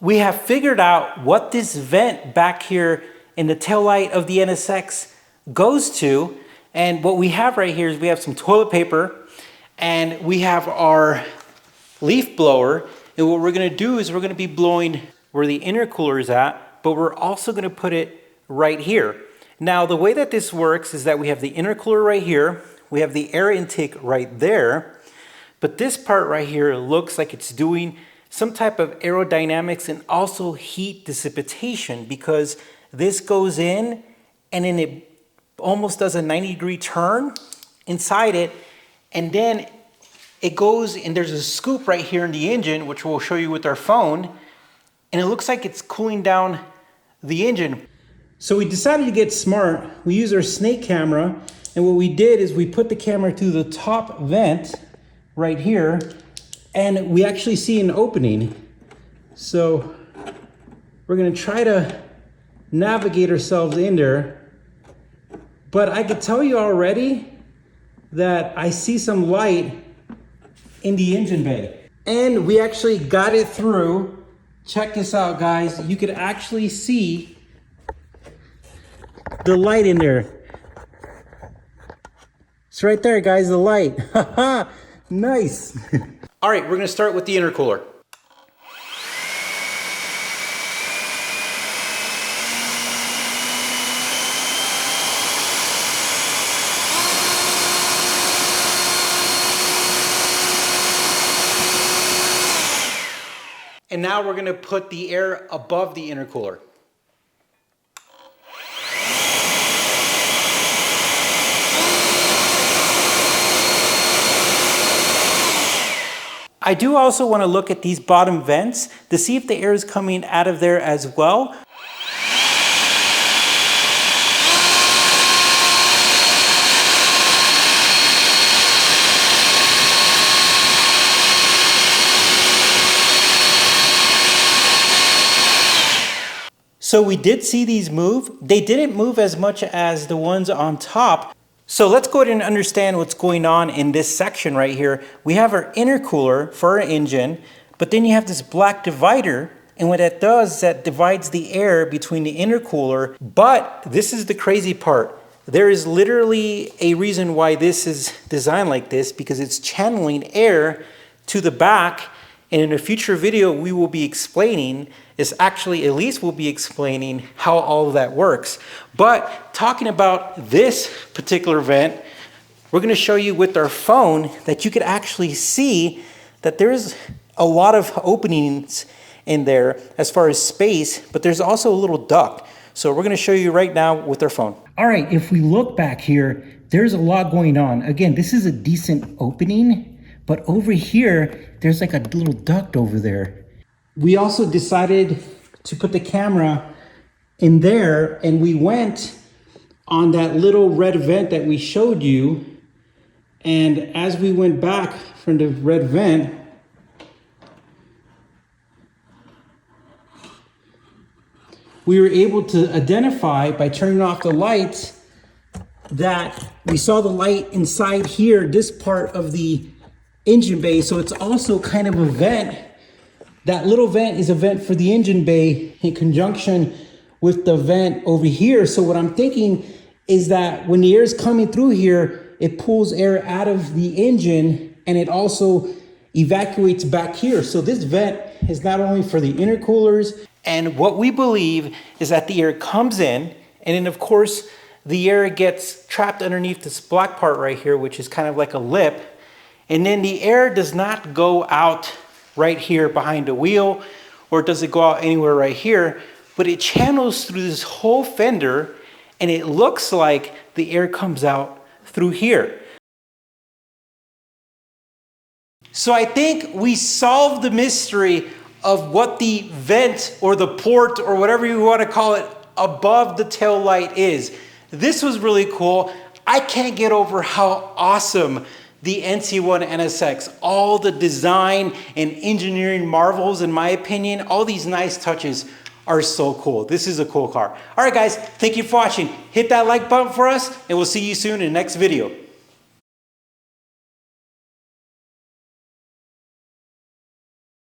we have figured out what this vent back here in the taillight of the NSX goes to. And what we have right here is we have some toilet paper and we have our leaf blower. And what we're gonna do is we're gonna be blowing where the intercooler is at, but we're also gonna put it right here. Now, the way that this works is that we have the intercooler right here, we have the air intake right there, but this part right here looks like it's doing some type of aerodynamics and also heat dissipation, because this goes in and then it almost does a 90-degree turn inside it, and then it goes and there's a scoop right here in the engine, which we'll show you with our phone, and it looks like it's cooling down the engine. So we decided to get smart. We used our snake camera, and what we did is we put the camera through the top vent right here, and we actually see an opening. So we're gonna try to navigate ourselves in there, but I could tell you already that I see some light in the engine bay. And we actually got it through. Check this out, guys. You could actually see the light in there. It's right there, guys, the light. Haha, nice. All right, we're gonna start with the intercooler. And now we're gonna put the air above the intercooler. I do also want to look at these bottom vents to see if the air is coming out of there as well. So we did see these move. They didn't move as much as the ones on top. So let's go ahead and understand what's going on in this section right here. We have our intercooler for our engine, but then you have this black divider, and what that does is that divides the air between the intercooler. But this is the crazy part. There is literally a reason why this is designed like this, because it's channeling air to the back. And in a future video, we will be explaining, Elise will be explaining how all of that works. But talking about this particular vent, we're gonna show you with our phone that you could actually see that there's a lot of openings in there as far as space, but there's also a little duct. So we're gonna show you right now with our phone. All right, if we look back here, there's a lot going on. Again, this is a decent opening, but over here, there's like a little duct over there. We also decided to put the camera in there, and we went on that little red vent that we showed you. And as we went back from the red vent, we were able to identify by turning off the lights that we saw the light inside here, this part of the engine bay. So it's also kind of a vent. That little vent is a vent for the engine bay in conjunction with the vent over here. So what I'm thinking is that when the air is coming through here, it pulls air out of the engine and it also evacuates back here. So this vent is not only for the intercoolers, and what we believe is that the air comes in, and then of course the air gets trapped underneath this black part right here, which is kind of like a lip. And then the air does not go out right here behind the wheel, or does it go out anywhere right here, but it channels through this whole fender, and it looks like the air comes out through here. So I think we solved the mystery of what the vent or the port or whatever you want to call it above the tail light is. This was really cool. I can't get over how awesome the NC1 NSX, all the design and engineering marvels, in my opinion, all these nice touches are so cool. This is a cool car. All right, guys, thank you for watching. Hit that like button for us, and we'll see you soon in the next video.